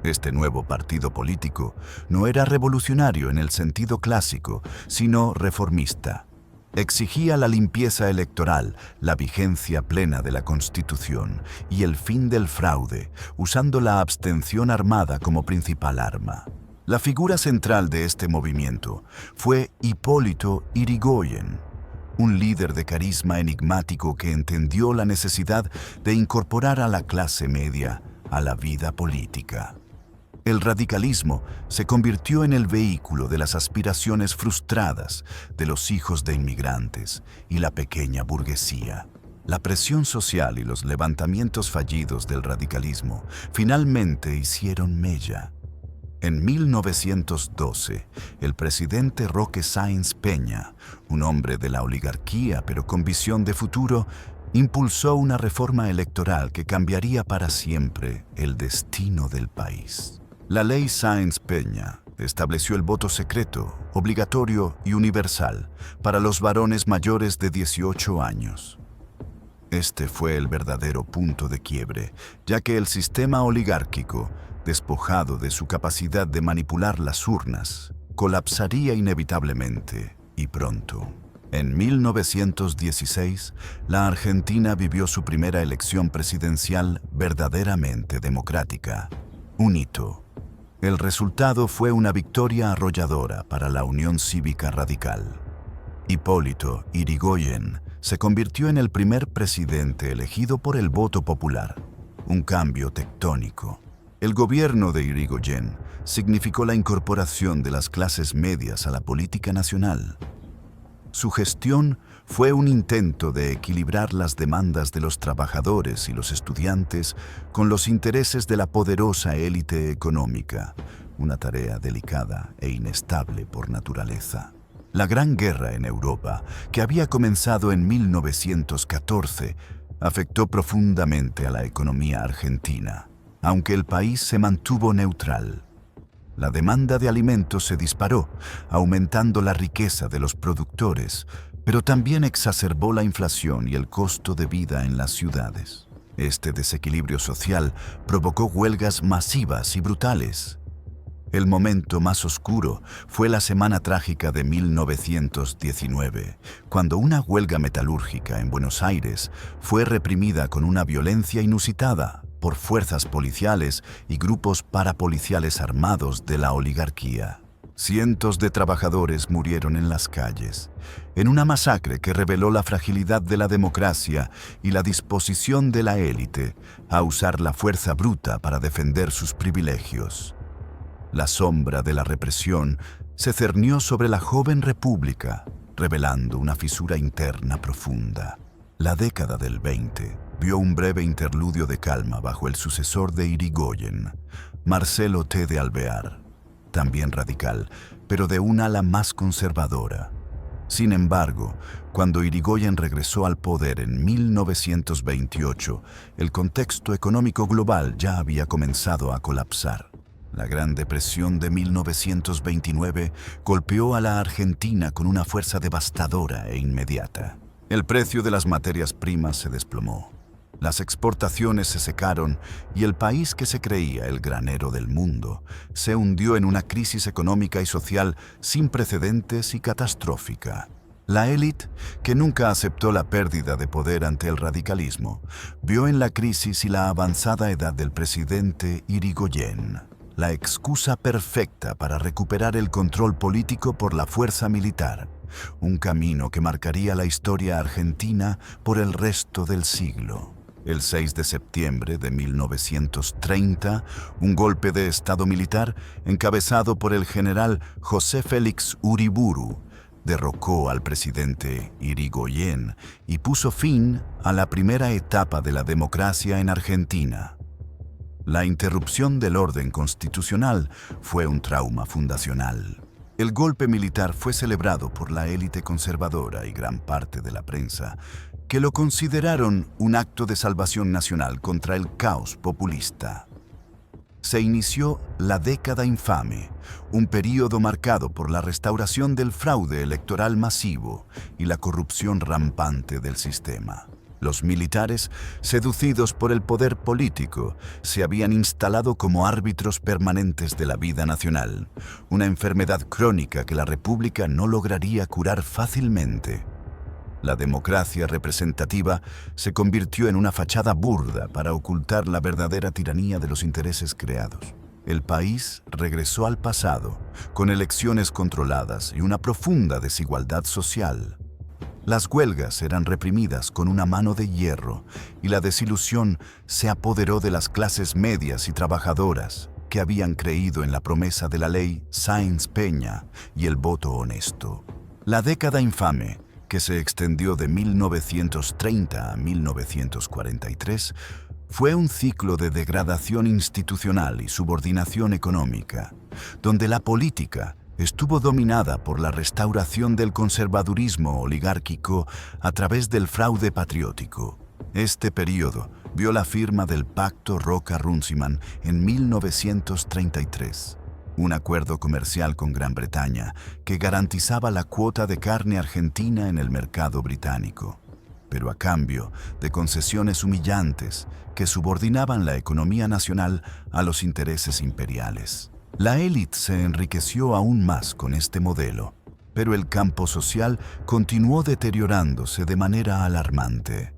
Este nuevo partido político no era revolucionario en el sentido clásico, sino reformista. Exigía la limpieza electoral, la vigencia plena de la Constitución y el fin del fraude, usando la abstención armada como principal arma. La figura central de este movimiento fue Hipólito Yrigoyen, un líder de carisma enigmático que entendió la necesidad de incorporar a la clase media a la vida política. El radicalismo se convirtió en el vehículo de las aspiraciones frustradas de los hijos de inmigrantes y la pequeña burguesía. La presión social y los levantamientos fallidos del radicalismo finalmente hicieron mella. En 1912, el presidente Roque Sáenz Peña, un hombre de la oligarquía pero con visión de futuro, impulsó una reforma electoral que cambiaría para siempre el destino del país. La ley Sáenz Peña estableció el voto secreto, obligatorio y universal para los varones mayores de 18 años. Este fue el verdadero punto de quiebre, ya que el sistema oligárquico, despojado de su capacidad de manipular las urnas, colapsaría inevitablemente y pronto. En 1916, la Argentina vivió su primera elección presidencial verdaderamente democrática, un hito. El resultado fue una victoria arrolladora para la Unión Cívica Radical. Hipólito Yrigoyen se convirtió en el primer presidente elegido por el voto popular, un cambio tectónico. El gobierno de Yrigoyen significó la incorporación de las clases medias a la política nacional. Su gestión fue un intento de equilibrar las demandas de los trabajadores y los estudiantes con los intereses de la poderosa élite económica, una tarea delicada e inestable por naturaleza. La Gran Guerra en Europa, que había comenzado en 1914, afectó profundamente a la economía argentina, aunque el país se mantuvo neutral. La demanda de alimentos se disparó, aumentando la riqueza de los productores, pero también exacerbó la inflación y el costo de vida en las ciudades. Este desequilibrio social provocó huelgas masivas y brutales. El momento más oscuro fue la Semana Trágica de 1919, cuando una huelga metalúrgica en Buenos Aires fue reprimida con una violencia inusitada por fuerzas policiales y grupos parapoliciales armados de la oligarquía. Cientos de trabajadores murieron en las calles, en una masacre que reveló la fragilidad de la democracia y la disposición de la élite a usar la fuerza bruta para defender sus privilegios. La sombra de la represión se cernió sobre la joven república, revelando una fisura interna profunda. La década del 20 vio un breve interludio de calma bajo el sucesor de Yrigoyen, Marcelo T. de Alvear, también radical, pero de un ala más conservadora. Sin embargo, cuando Yrigoyen regresó al poder en 1928, el contexto económico global ya había comenzado a colapsar. La Gran Depresión de 1929 golpeó a la Argentina con una fuerza devastadora e inmediata. El precio de las materias primas se desplomó. Las exportaciones se secaron y el país que se creía el granero del mundo se hundió en una crisis económica y social sin precedentes y catastrófica. La élite, que nunca aceptó la pérdida de poder ante el radicalismo, vio en la crisis y la avanzada edad del presidente Yrigoyen la excusa perfecta para recuperar el control político por la fuerza militar, un camino que marcaría la historia argentina por el resto del siglo. El 6 de septiembre de 1930, un golpe de estado militar, encabezado por el general José Félix Uriburu, derrocó al presidente Yrigoyen y puso fin a la primera etapa de la democracia en Argentina. La interrupción del orden constitucional fue un trauma fundacional. El golpe militar fue celebrado por la élite conservadora y gran parte de la prensa, que lo consideraron un acto de salvación nacional contra el caos populista. Se inició la década infame, un período marcado por la restauración del fraude electoral masivo y la corrupción rampante del sistema. Los militares, seducidos por el poder político, se habían instalado como árbitros permanentes de la vida nacional, una enfermedad crónica que la República no lograría curar fácilmente. La democracia representativa se convirtió en una fachada burda para ocultar la verdadera tiranía de los intereses creados. El país regresó al pasado, con elecciones controladas y una profunda desigualdad social. Las huelgas eran reprimidas con una mano de hierro y la desilusión se apoderó de las clases medias y trabajadoras que habían creído en la promesa de la ley Sáenz-Peña y el voto honesto. La década infame, que se extendió de 1930 a 1943, fue un ciclo de degradación institucional y subordinación económica, donde la política estuvo dominada por la restauración del conservadurismo oligárquico a través del fraude patriótico. Este período vio la firma del Pacto Roca-Runciman en 1933, un acuerdo comercial con Gran Bretaña que garantizaba la cuota de carne argentina en el mercado británico, pero a cambio de concesiones humillantes que subordinaban la economía nacional a los intereses imperiales. La élite se enriqueció aún más con este modelo, pero el campo social continuó deteriorándose de manera alarmante.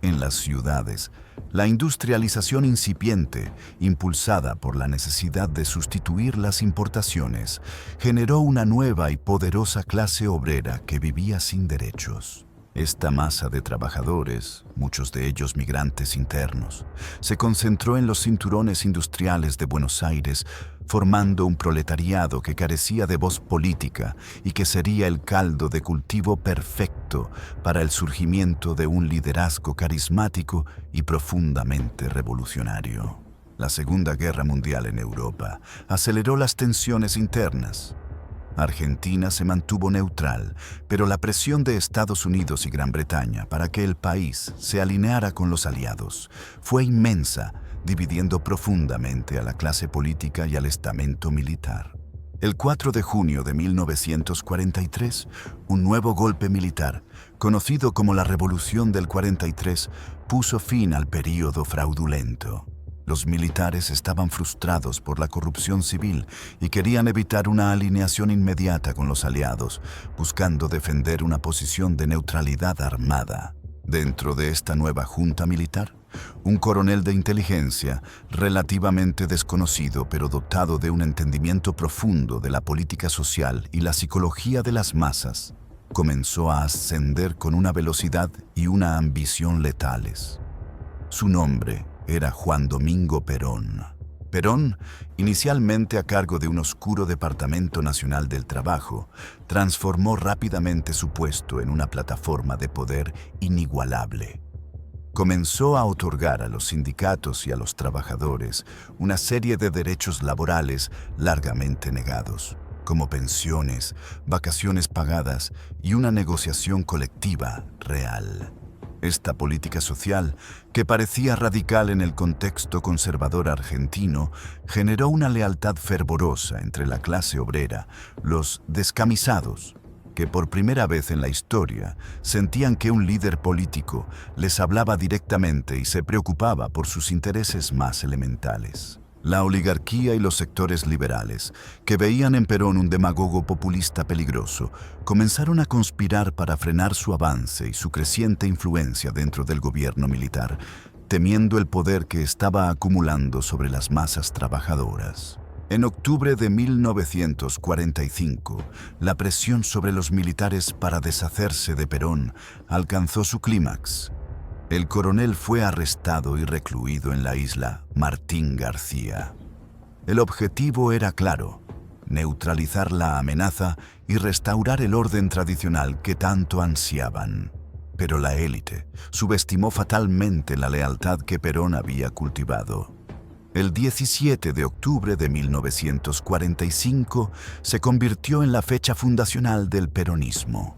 En las ciudades, la industrialización incipiente, impulsada por la necesidad de sustituir las importaciones, generó una nueva y poderosa clase obrera que vivía sin derechos. Esta masa de trabajadores, muchos de ellos migrantes internos, se concentró en los cinturones industriales de Buenos Aires, formando un proletariado que carecía de voz política y que sería el caldo de cultivo perfecto para el surgimiento de un liderazgo carismático y profundamente revolucionario. La Segunda Guerra Mundial en Europa aceleró las tensiones internas. Argentina se mantuvo neutral, pero la presión de Estados Unidos y Gran Bretaña para que el país se alineara con los aliados fue inmensa, dividiendo profundamente a la clase política y al estamento militar. El 4 de junio de 1943, un nuevo golpe militar, conocido como la Revolución del 43, puso fin al período fraudulento. Los militares estaban frustrados por la corrupción civil y querían evitar una alineación inmediata con los aliados, buscando defender una posición de neutralidad armada. Dentro de esta nueva junta militar, un coronel de inteligencia, relativamente desconocido pero dotado de un entendimiento profundo de la política social y la psicología de las masas, comenzó a ascender con una velocidad y una ambición letales. Su nombre era Juan Domingo Perón. Perón, inicialmente a cargo de un oscuro Departamento Nacional del Trabajo, transformó rápidamente su puesto en una plataforma de poder inigualable. Comenzó a otorgar a los sindicatos y a los trabajadores una serie de derechos laborales largamente negados, como pensiones, vacaciones pagadas y una negociación colectiva real. Esta política social, que parecía radical en el contexto conservador argentino, generó una lealtad fervorosa entre la clase obrera, los descamisados, que por primera vez en la historia sentían que un líder político les hablaba directamente y se preocupaba por sus intereses más elementales. La oligarquía y los sectores liberales, que veían en Perón un demagogo populista peligroso, comenzaron a conspirar para frenar su avance y su creciente influencia dentro del gobierno militar, temiendo el poder que estaba acumulando sobre las masas trabajadoras. En octubre de 1945, la presión sobre los militares para deshacerse de Perón alcanzó su clímax. El coronel fue arrestado y recluido en la isla Martín García. El objetivo era claro: neutralizar la amenaza y restaurar el orden tradicional que tanto ansiaban. Pero la élite subestimó fatalmente la lealtad que Perón había cultivado. El 17 de octubre de 1945 se convirtió en la fecha fundacional del peronismo.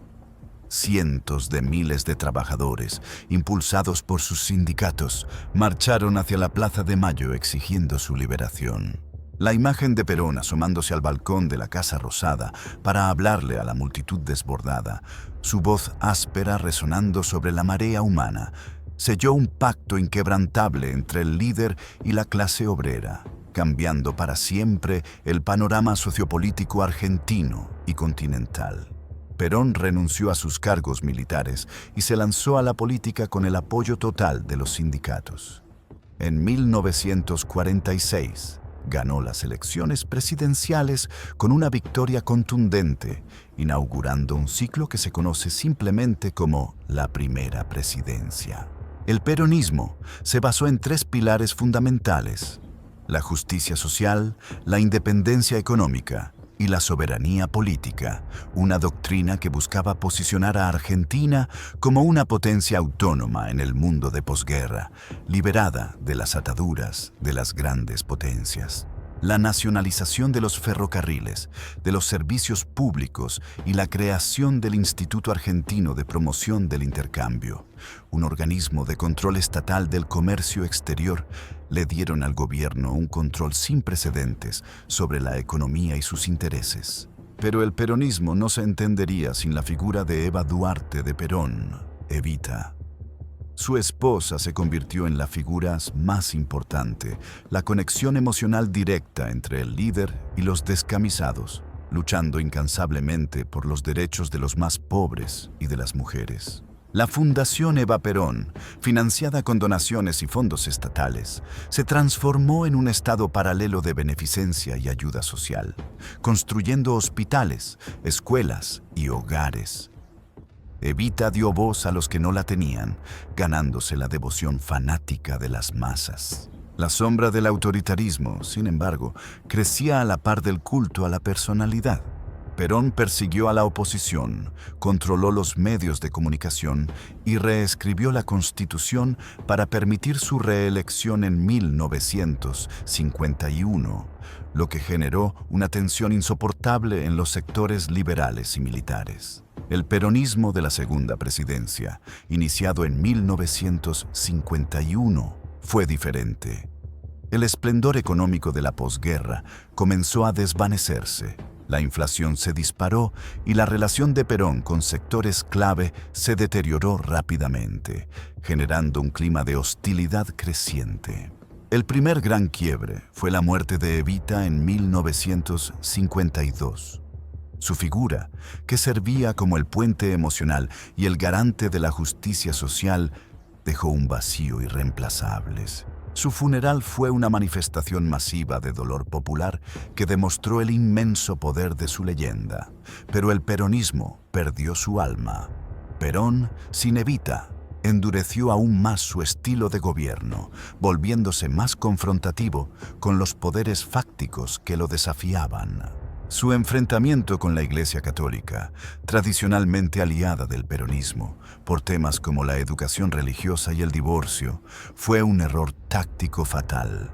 Cientos de miles de trabajadores, impulsados por sus sindicatos, marcharon hacia la Plaza de Mayo exigiendo su liberación. La imagen de Perón asomándose al balcón de la Casa Rosada para hablarle a la multitud desbordada, su voz áspera resonando sobre la marea humana, selló un pacto inquebrantable entre el líder y la clase obrera, cambiando para siempre el panorama sociopolítico argentino y continental. Perón renunció a sus cargos militares y se lanzó a la política con el apoyo total de los sindicatos. En 1946, ganó las elecciones presidenciales con una victoria contundente, inaugurando un ciclo que se conoce simplemente como la primera presidencia. El peronismo se basó en tres pilares fundamentales: la justicia social, la independencia económica y la soberanía política, una doctrina que buscaba posicionar a Argentina como una potencia autónoma en el mundo de posguerra, liberada de las ataduras de las grandes potencias. La nacionalización de los ferrocarriles, de los servicios públicos y la creación del Instituto Argentino de Promoción del Intercambio, un organismo de control estatal del comercio exterior, le dieron al gobierno un control sin precedentes sobre la economía y sus intereses. Pero el peronismo no se entendería sin la figura de Eva Duarte de Perón, Evita. Su esposa se convirtió en la figura más importante, la conexión emocional directa entre el líder y los descamisados, luchando incansablemente por los derechos de los más pobres y de las mujeres. La Fundación Eva Perón, financiada con donaciones y fondos estatales, se transformó en un estado paralelo de beneficencia y ayuda social, construyendo hospitales, escuelas y hogares. Evita dio voz a los que no la tenían, ganándose la devoción fanática de las masas. La sombra del autoritarismo, sin embargo, crecía a la par del culto a la personalidad. Perón persiguió a la oposición, controló los medios de comunicación y reescribió la Constitución para permitir su reelección en 1951, lo que generó una tensión insoportable en los sectores liberales y militares. El peronismo de la segunda presidencia, iniciado en 1951, fue diferente. El esplendor económico de la posguerra comenzó a desvanecerse. La inflación se disparó y la relación de Perón con sectores clave se deterioró rápidamente, generando un clima de hostilidad creciente. El primer gran quiebre fue la muerte de Evita en 1952. Su figura, que servía como el puente emocional y el garante de la justicia social, dejó un vacío irreemplazable. Su funeral fue una manifestación masiva de dolor popular que demostró el inmenso poder de su leyenda. Pero el peronismo perdió su alma. Perón, sin Evita, endureció aún más su estilo de gobierno, volviéndose más confrontativo con los poderes fácticos que lo desafiaban. Su enfrentamiento con la Iglesia Católica, tradicionalmente aliada del peronismo, por temas como la educación religiosa y el divorcio, fue un error táctico fatal.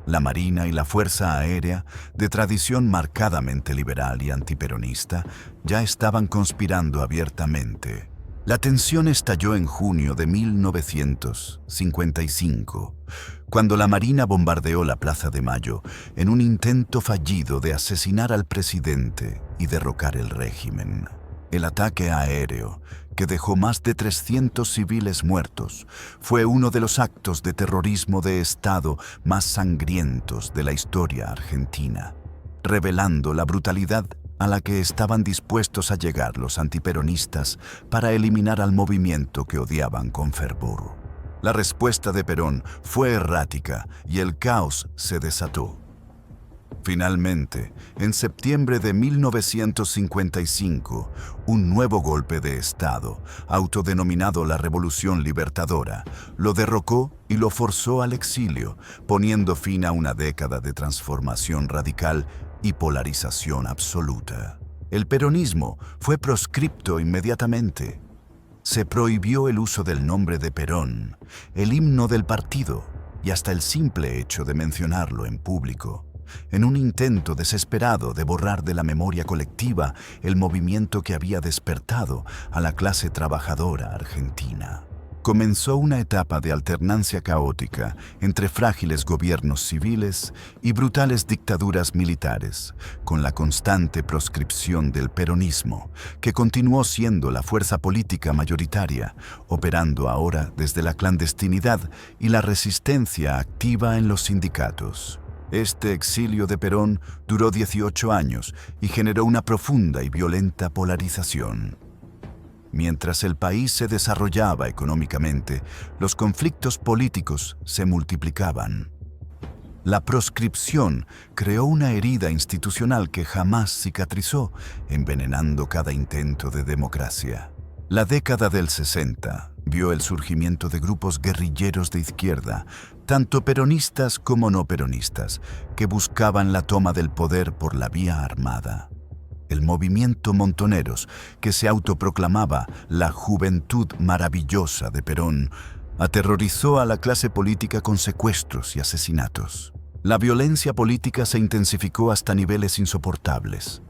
La Marina y la Fuerza Aérea, de tradición marcadamente liberal y antiperonista, ya estaban conspirando abiertamente. La tensión estalló en junio de 1955, cuando la Marina bombardeó la Plaza de Mayo en un intento fallido de asesinar al presidente y derrocar el régimen. El ataque aéreo, que dejó más de 300 civiles muertos, fue uno de los actos de terrorismo de Estado más sangrientos de la historia argentina, revelando la brutalidad a la que estaban dispuestos a llegar los antiperonistas para eliminar al movimiento que odiaban con fervor. La respuesta de Perón fue errática y el caos se desató. Finalmente, en septiembre de 1955, un nuevo golpe de Estado, autodenominado la Revolución Libertadora, lo derrocó y lo forzó al exilio, poniendo fin a una década de transformación radical y polarización absoluta. El peronismo fue proscripto inmediatamente. Se prohibió el uso del nombre de Perón, el himno del partido y hasta el simple hecho de mencionarlo en público. en un intento desesperado de borrar de la memoria colectiva el movimiento que había despertado a la clase trabajadora argentina. Comenzó una etapa de alternancia caótica entre frágiles gobiernos civiles y brutales dictaduras militares, con la constante proscripción del peronismo, que continuó siendo la fuerza política mayoritaria, operando ahora desde la clandestinidad y la resistencia activa en los sindicatos. Este exilio de Perón duró 18 años y generó una profunda y violenta polarización. Mientras el país se desarrollaba económicamente, los conflictos políticos se multiplicaban. La proscripción creó una herida institucional que jamás cicatrizó, envenenando cada intento de democracia. La década del 60 vio el surgimiento de grupos guerrilleros de izquierda, tanto peronistas como no peronistas, que buscaban la toma del poder por la vía armada. El movimiento Montoneros, que se autoproclamaba la juventud maravillosa de Perón, aterrorizó a la clase política con secuestros y asesinatos. La violencia política se intensificó hasta niveles insoportables.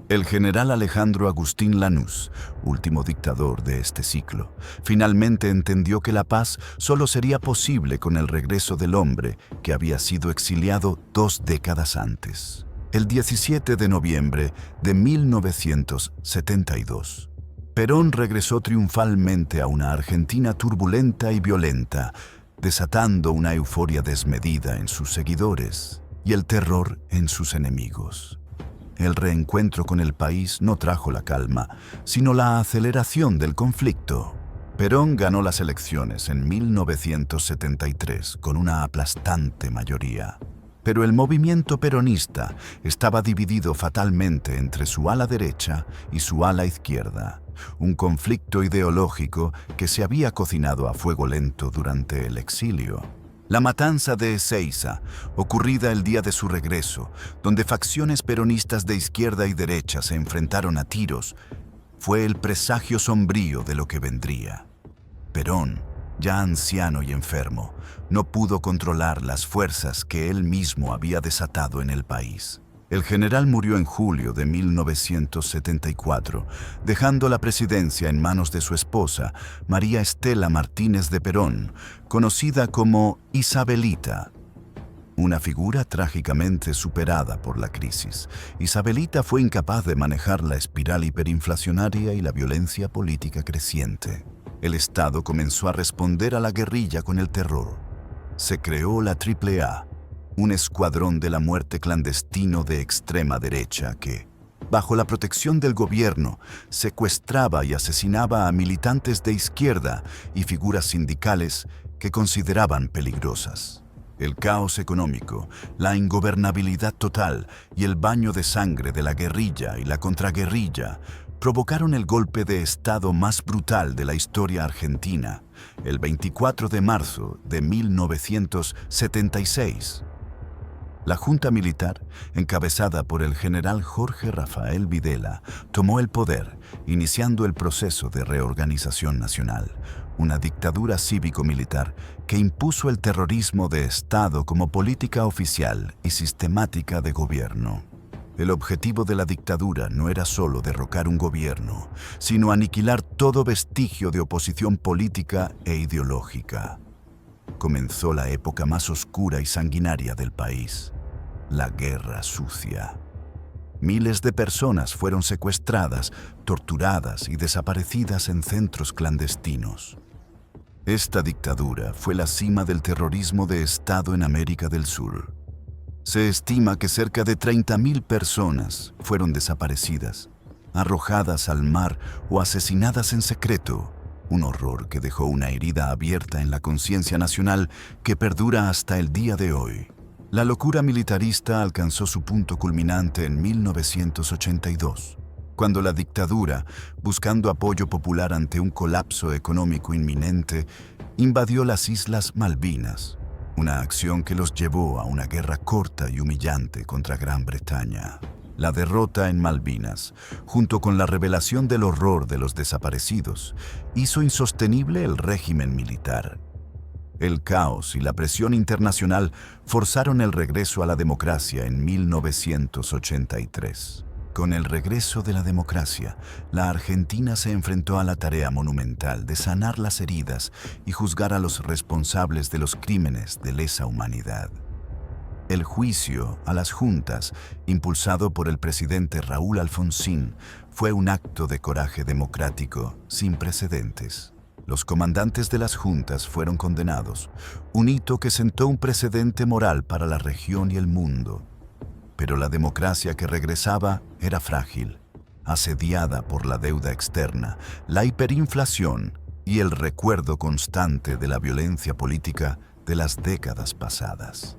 El general Alejandro Agustín Lanús, último dictador de este ciclo, finalmente entendió que la paz solo sería posible con el regreso del hombre que había sido exiliado 2 décadas antes. El 17 de noviembre de 1972, Perón regresó triunfalmente a una Argentina turbulenta y violenta, desatando una euforia desmedida en sus seguidores y el terror en sus enemigos. El reencuentro con el país no trajo la calma, sino la aceleración del conflicto. Perón ganó las elecciones en 1973 con una aplastante mayoría. Pero el movimiento peronista estaba dividido fatalmente entre su ala derecha y su ala izquierda, un conflicto ideológico que se había cocinado a fuego lento durante el exilio. La matanza de Ezeiza, ocurrida el día de su regreso, donde facciones peronistas de izquierda y derecha se enfrentaron a tiros, fue el presagio sombrío de lo que vendría. Perón, ya anciano y enfermo, no pudo controlar las fuerzas que él mismo había desatado en el país. El general murió en julio de 1974, dejando la presidencia en manos de su esposa, María Estela Martínez de Perón, conocida como Isabelita. Una figura trágicamente superada por la crisis, Isabelita fue incapaz de manejar la espiral hiperinflacionaria y la violencia política creciente. El Estado comenzó a responder a la guerrilla con el terror. Se creó la AAA, un escuadrón de la muerte clandestino de extrema derecha que, bajo la protección del gobierno, secuestraba y asesinaba a militantes de izquierda y figuras sindicales que consideraban peligrosas. El caos económico, la ingobernabilidad total y el baño de sangre de la guerrilla y la contraguerrilla provocaron el golpe de Estado más brutal de la historia argentina, el 24 de marzo de 1976. La Junta Militar, encabezada por el general Jorge Rafael Videla, tomó el poder, iniciando el proceso de reorganización nacional, una dictadura cívico-militar que impuso el terrorismo de Estado como política oficial y sistemática de gobierno. El objetivo de la dictadura no era solo derrocar un gobierno, sino aniquilar todo vestigio de oposición política e ideológica. Comenzó la época más oscura y sanguinaria del país, la Guerra Sucia. Miles de personas fueron secuestradas, torturadas y desaparecidas en centros clandestinos. Esta dictadura fue la cima del terrorismo de Estado en América del Sur. Se estima que cerca de 30.000 personas fueron desaparecidas, arrojadas al mar o asesinadas en secreto, un horror que dejó una herida abierta en la conciencia nacional que perdura hasta el día de hoy. La locura militarista alcanzó su punto culminante en 1982, cuando la dictadura, buscando apoyo popular ante un colapso económico inminente, invadió las Islas Malvinas, una acción que los llevó a una guerra corta y humillante contra Gran Bretaña. La derrota en Malvinas, junto con la revelación del horror de los desaparecidos, hizo insostenible el régimen militar. El caos y la presión internacional forzaron el regreso a la democracia en 1983. Con el regreso de la democracia, la Argentina se enfrentó a la tarea monumental de sanar las heridas y juzgar a los responsables de los crímenes de lesa humanidad. El juicio a las juntas, impulsado por el presidente Raúl Alfonsín, fue un acto de coraje democrático sin precedentes. Los comandantes de las juntas fueron condenados, un hito que sentó un precedente moral para la región y el mundo. Pero la democracia que regresaba era frágil, asediada por la deuda externa, la hiperinflación y el recuerdo constante de la violencia política de las décadas pasadas.